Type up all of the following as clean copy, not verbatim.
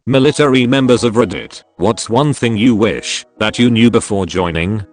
Military members of Reddit, what's one thing you wish that you knew before joining?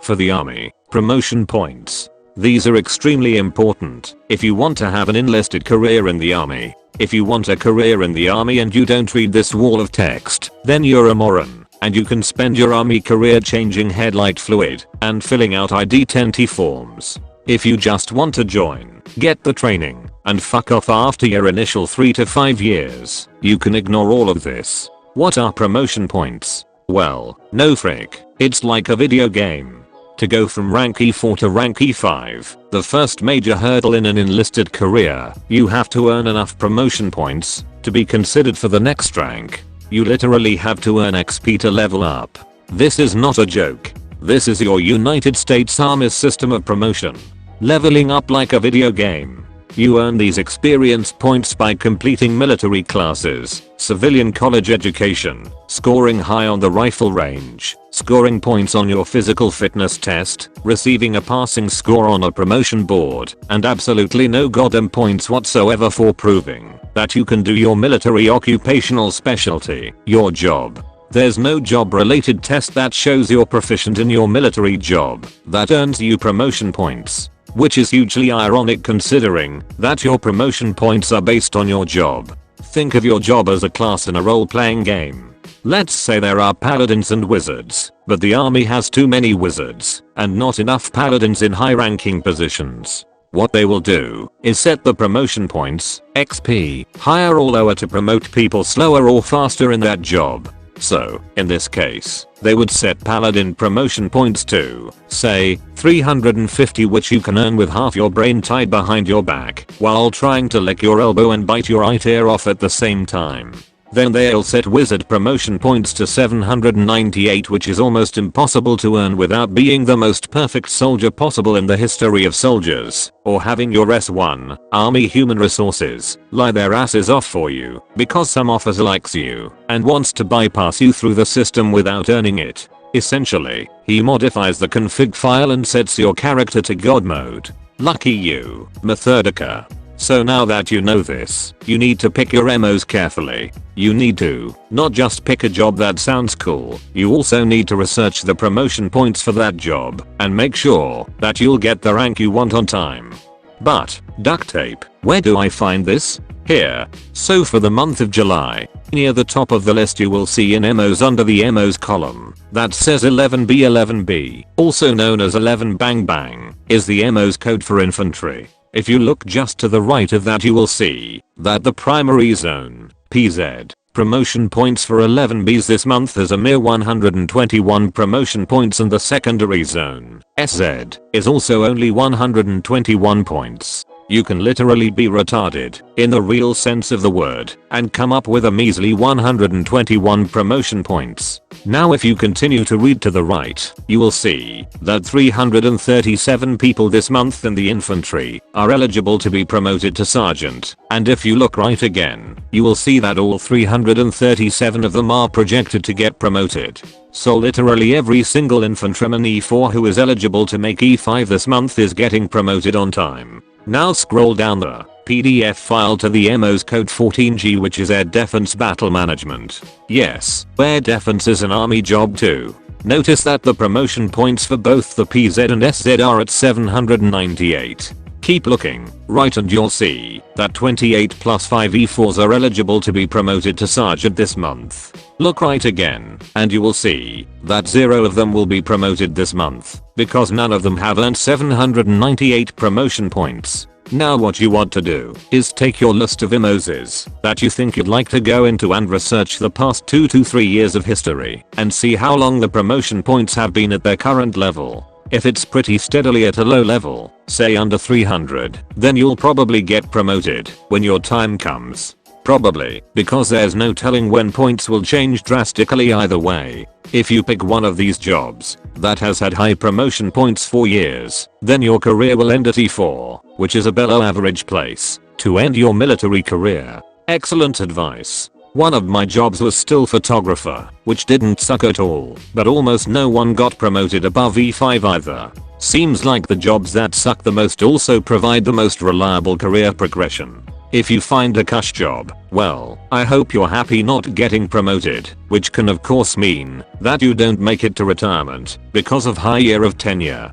For the army, promotion points. These are extremely important if you want to have an enlisted career in the army. If you want a career in the army and you don't read this wall of text, then you're a moron. And you can spend your army career changing headlight fluid and filling out ID10T forms. If you just want to join, get the training, and fuck off after your initial 3 to 5 years, you can ignore all of this. What are promotion points? Well, no frick, it's like a video game. To go from rank E4 to rank E5, the first major hurdle in an enlisted career, you have to earn enough promotion points to be considered for the next rank. You literally have to earn XP to level up. This is not a joke. This is your United States Army's system of promotion. Leveling up like a video game. You earn these experience points by completing military classes, civilian college education, scoring high on the rifle range, scoring points on your physical fitness test, receiving a passing score on a promotion board, and absolutely no goddamn points whatsoever for proving that you can do your military occupational specialty, your job. There's no job related test that shows you're proficient in your military job that earns you promotion points. Which is hugely ironic considering that your promotion points are based on your job. Think of your job as a class in a role-playing game. Let's say there are paladins and wizards, but the army has too many wizards and not enough paladins in high-ranking positions. What they will do is set the promotion points, XP, higher or lower to promote people slower or faster in that job. So, in this case, they would set paladin promotion points to, say, 350, which you can earn with half your brain tied behind your back while trying to lick your elbow and bite your right ear off at the same time. Then they'll set wizard promotion points to 798, which is almost impossible to earn without being the most perfect soldier possible in the history of soldiers, or having your S1, Army Human Resources, lie their asses off for you because some officer likes you and wants to bypass you through the system without earning it. Essentially, he modifies the config file and sets your character to God mode. Lucky you, Methodika. So now that you know this, you need to pick your MOs carefully. You need to not just pick a job that sounds cool, you also need to research the promotion points for that job and make sure that you'll get the rank you want on time. But, duct tape, where do I find this? Here. So for the month of July, near the top of the list you will see in MOs under the MOs column that says 11B. 11B, also known as 11 Bang Bang, is the MOs code for infantry. If you look just to the right of that you will see that the primary zone, PZ, promotion points for 11Bs this month is a mere 121 promotion points, and the secondary zone, SZ, is also only 121 points. You can literally be retarded, in the real sense of the word, and come up with a measly 121 promotion points. Now if you continue to read to the right, you will see that 337 people this month in the infantry are eligible to be promoted to sergeant, and if you look right again, you will see that all 337 of them are projected to get promoted. So literally every single infantryman E4 who is eligible to make E5 this month is getting promoted on time. Now scroll down the PDF file to the MOs code 14G, which is Air Defense Battle Management. Yes, Air Defense is an army job too. Notice that the promotion points for both the PZ and SZ are at 798. Keep looking, right, and you'll see that 28 plus 5 E4s are eligible to be promoted to sergeant this month. Look right again, and you will see that 0 of them will be promoted this month, because none of them have earned 798 promotion points. Now what you want to do is take your list of MOs that you think you'd like to go into and research the past 2 to 3 years of history and see how long the promotion points have been at their current level. If it's pretty steadily at a low level, say under 300, then you'll probably get promoted when your time comes. Probably, because there's no telling when points will change drastically either way. If you pick one of these jobs that has had high promotion points for years, then your career will end at E4, which is a below average place to end your military career. Excellent advice. One of my jobs was still photographer, which didn't suck at all, but almost no one got promoted above E5 either. Seems like the jobs that suck the most also provide the most reliable career progression. If you find a cush job, well, I hope you're happy not getting promoted, which can of course mean that you don't make it to retirement because of high year of tenure.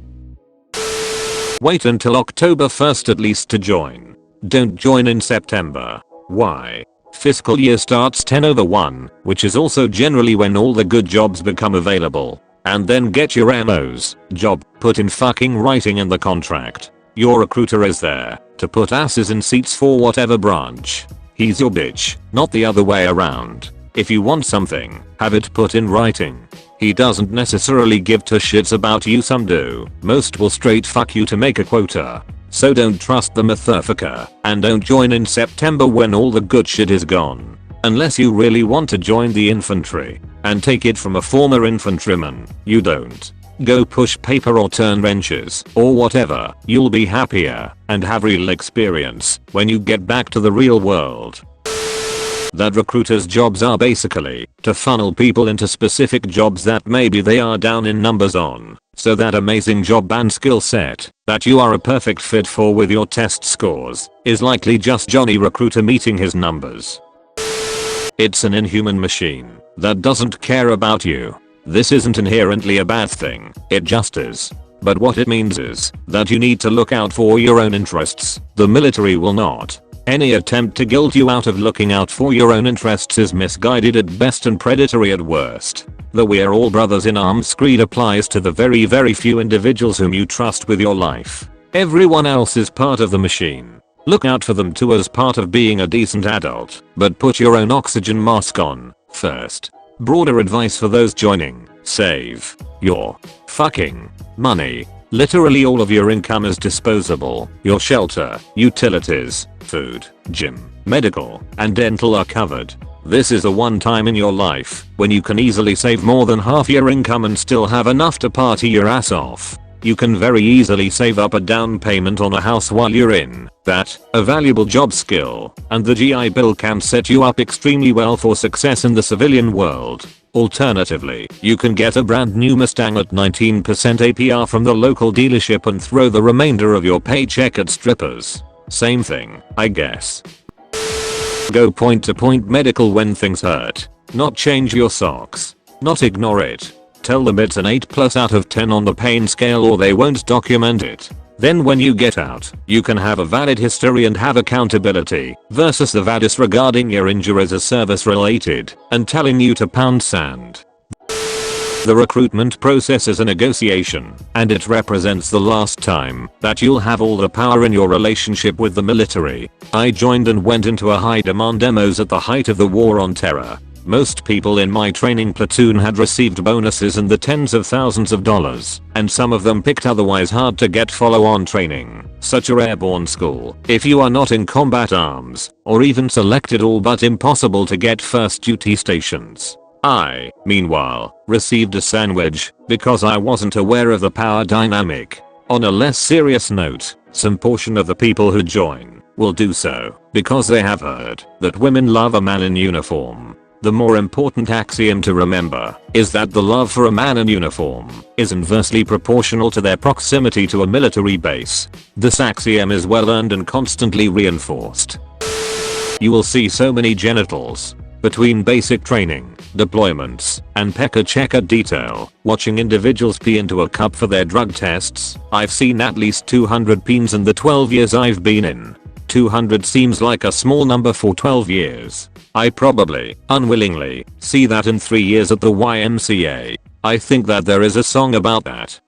Wait until October 1st at least to join. Don't join in September. Why? Fiscal year starts 10/1, which is also generally when all the good jobs become available. And then get your MO's job put in fucking writing in the contract. Your recruiter is there to put asses in seats for whatever branch. He's your bitch, not the other way around. If you want something, have it put in writing. He doesn't necessarily give two shits about you, some do. Most will straight fuck you to make a quota. So don't trust the motherfucker and don't join in September when all the good shit is gone. Unless you really want to join the infantry and take it from a former infantryman, you don't. Go push paper or turn wrenches or whatever. You'll be happier and have real experience when you get back to the real world. That recruiters' jobs are basically to funnel people into specific jobs that maybe they are down in numbers on. So that amazing job and skill set that you are a perfect fit for with your test scores is likely just Johnny Recruiter meeting his numbers. It's an inhuman machine that doesn't care about you. This isn't inherently a bad thing, it just is. But what it means is that you need to look out for your own interests. The military will not. Any attempt to guilt you out of looking out for your own interests is misguided at best and predatory at worst. The "we are all brothers in arms" creed applies to the very few individuals whom you trust with your life. Everyone else is part of the machine. Look out for them too as part of being a decent adult, but put your own oxygen mask on first. Broader advice for those joining: save your fucking money. Literally all of your income is disposable. Your shelter, utilities, food, gym, medical, and dental are covered. This is the one time in your life when you can easily save more than half your income and still have enough to party your ass off. You can very easily save up a down payment on a house while you're in that, a valuable job skill, and the GI Bill can set you up extremely well for success in the civilian world. Alternatively, you can get a brand new Mustang at 19% APR from the local dealership and throw the remainder of your paycheck at strippers. Same thing, I guess. Go point to point medical when things hurt. Not change your socks. Not ignore it. Tell them it's an 8+ out of 10 on the pain scale or they won't document it. Then when you get out, you can have a valid history and have accountability versus the VADIS regarding your injuries as service related and telling you to pound sand. The recruitment process is a negotiation, and it represents the last time that you'll have all the power in your relationship with the military. I joined and went into a high demand demos at the height of the war on terror. Most people in my training platoon had received bonuses in the tens of thousands of dollars, and some of them picked otherwise hard to get follow-on training, such as airborne school. If you are not in combat arms, or even selected, all but impossible to get first duty stations. I, meanwhile, received a sandwich because I wasn't aware of the power dynamic. On a less serious note, some portion of the people who join will do so because they have heard that women love a man in uniform. The more important axiom to remember is that the love for a man in uniform is inversely proportional to their proximity to a military base. This axiom is well earned and constantly reinforced. You will see so many genitals between basic training, deployments, and pecker checker detail, watching individuals pee into a cup for their drug tests. I've seen at least 200 peens in the 12 years I've been in. 200 seems like a small number for 12 years. I probably, unwillingly, see that in 3 years at the YMCA. I think that there is a song about that.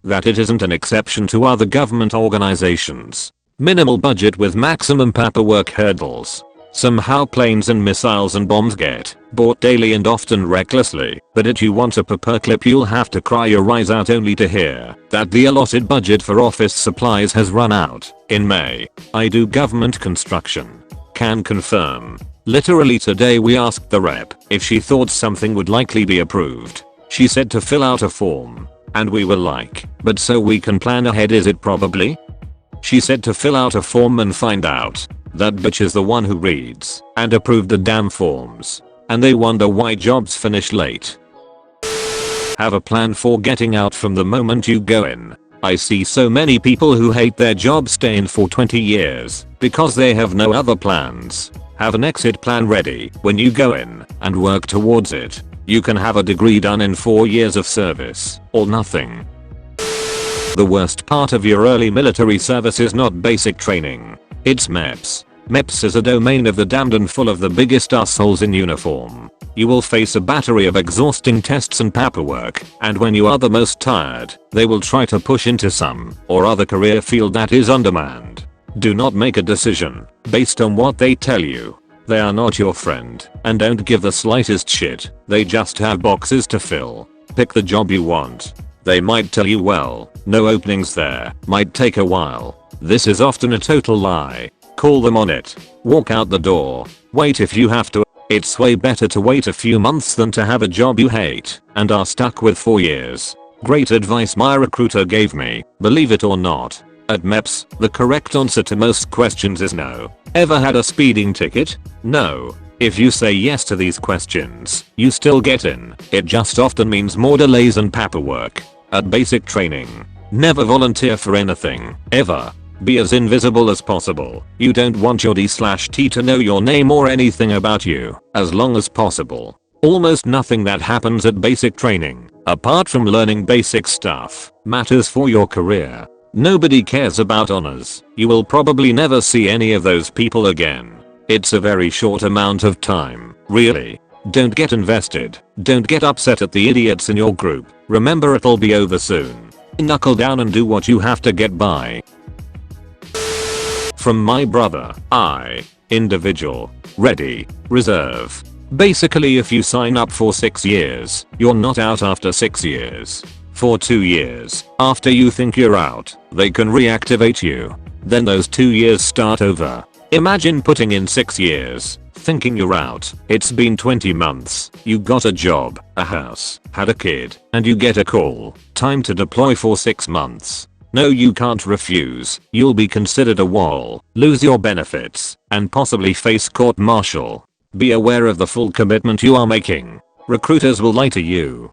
That it isn't an exception to other government organizations. Minimal budget with maximum paperwork hurdles. Somehow planes and missiles and bombs get bought daily and often recklessly, but if you want a paperclip you'll have to cry your eyes out only to hear that the allotted budget for office supplies has run out in May. I do government construction. Can confirm. Literally today we asked the rep if she thought something would likely be approved. She said to fill out a form. And we were like, but so we can plan ahead, is it probably? She said to fill out a form and find out. That bitch is the one who reads and approved the damn forms. And they wonder why jobs finish late. Have a plan for getting out from the moment you go in. I see so many people who hate their job stay in for 20 years because they have no other plans. Have an exit plan ready when you go in and work towards it. You can have a degree done in 4 years of service or nothing. The worst part of your early military service is not basic training. It's MEPS. MEPS is a domain of the damned and full of the biggest assholes in uniform. You will face a battery of exhausting tests and paperwork, and when you are the most tired, they will try to push into some or other career field that is undermanned. Do not make a decision based on what they tell you. They are not your friend, and don't give the slightest shit. They just have boxes to fill. Pick the job you want. They might tell you, well, no openings there, might take a while. This is often a total lie. Call them on it. Walk out the door. Wait if you have to. It's way better to wait a few months than to have a job you hate and are stuck with for years. Great advice my recruiter gave me, believe it or not. At MEPS, the correct answer to most questions is no. Ever had a speeding ticket? No. If you say yes to these questions, you still get in. It just often means more delays and paperwork. At basic training, never volunteer for anything, ever. Be as invisible as possible. You don't want your D/T to know your name or anything about you, as long as possible. Almost nothing that happens at basic training, apart from learning basic stuff, matters for your career. Nobody cares about honors. You will probably never see any of those people again. It's a very short amount of time, really. Don't get invested. Don't get upset at the idiots in your group. Remember, it'll be over soon. Knuckle down and do what you have to get by. From my brother, I. Individual. Ready. Reserve. Basically, if you sign up for 6 years, you're not out after 6 years. For 2 years, after you think you're out, they can reactivate you. Then those 2 years start over. Imagine putting in 6 years, thinking you're out. It's been 20 months. You got a job, a house, had a kid, and you get a call. Time to deploy for 6 months. No, you can't refuse. You'll be considered a wall, lose your benefits, and possibly face court-martial. Be aware of the full commitment you are making. Recruiters will lie to you.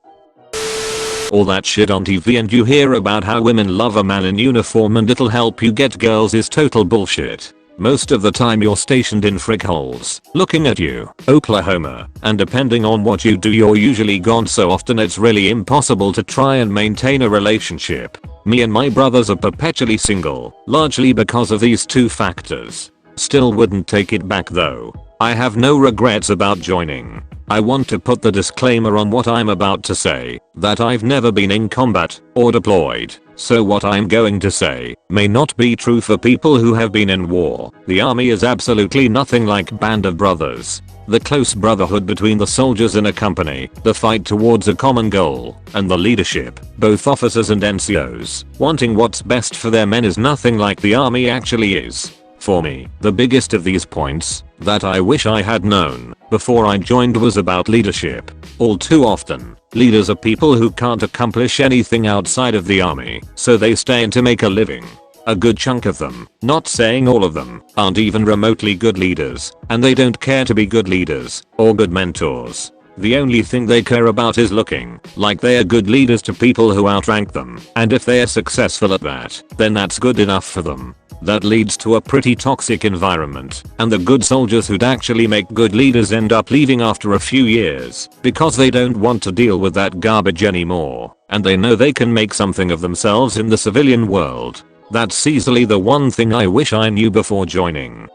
All that shit on TV and you hear about how women love a man in uniform and it'll help you get girls is total bullshit. Most of the time you're stationed in frickholes, looking at you, Oklahoma, and depending on what you do you're usually gone, so often it's really impossible to try and maintain a relationship. Me and my brothers are perpetually single, largely because of these two factors. Still wouldn't take it back though. I have no regrets about joining. I want to put the disclaimer on what I'm about to say, that I've never been in combat or deployed, so what I'm going to say may not be true for people who have been in war. The army is absolutely nothing like Band of Brothers. The close brotherhood between the soldiers in a company, the fight towards a common goal, and the leadership, both officers and NCOs, wanting what's best for their men is nothing like the army actually is. For me, the biggest of these points that I wish I had known before I joined was about leadership. All too often, leaders are people who can't accomplish anything outside of the army, so they stay in to make a living. A good chunk of them, not saying all of them, aren't even remotely good leaders, and they don't care to be good leaders or good mentors. The only thing they care about is looking like they are good leaders to people who outrank them, and if they are successful at that, then that's good enough for them. That leads to a pretty toxic environment, and the good soldiers who'd actually make good leaders end up leaving after a few years because they don't want to deal with that garbage anymore, and they know they can make something of themselves in the civilian world. That's easily the one thing I wish I knew before joining.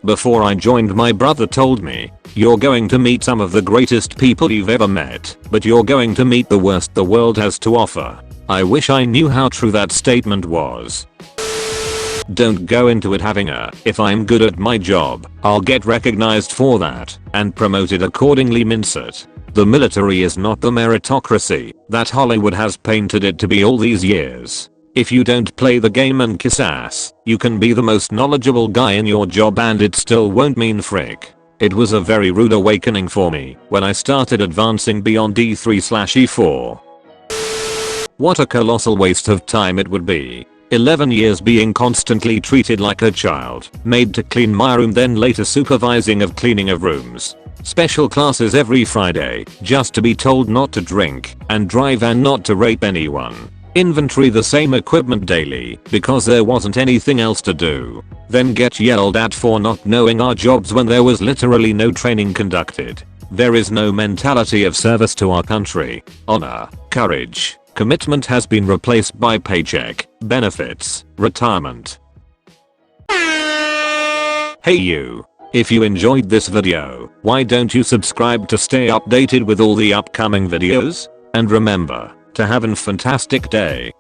Before I joined, my brother told me, you're going to meet some of the greatest people you've ever met, but you're going to meet the worst the world has to offer. I wish I knew how true that statement was. Don't go into it having a, if I'm good at my job, I'll get recognized for that, and promoted accordingly mindset. The military is not the meritocracy that Hollywood has painted it to be all these years. If you don't play the game and kiss ass, you can be the most knowledgeable guy in your job and it still won't mean frick. It was a very rude awakening for me when I started advancing beyond E3/E4. What a colossal waste of time it would be. 11 years being constantly treated like a child, made to clean my room, then later supervising of cleaning of rooms. Special classes every Friday, just to be told not to drink and drive and not to rape anyone. Inventory the same equipment daily because there wasn't anything else to do. Then get yelled at for not knowing our jobs when there was literally no training conducted. There is no mentality of service to our country, honor, courage, commitment has been replaced by paycheck, benefits, retirement. Hey you. If you enjoyed this video, why don't you subscribe to stay updated with all the upcoming videos? And remember to have a fantastic day.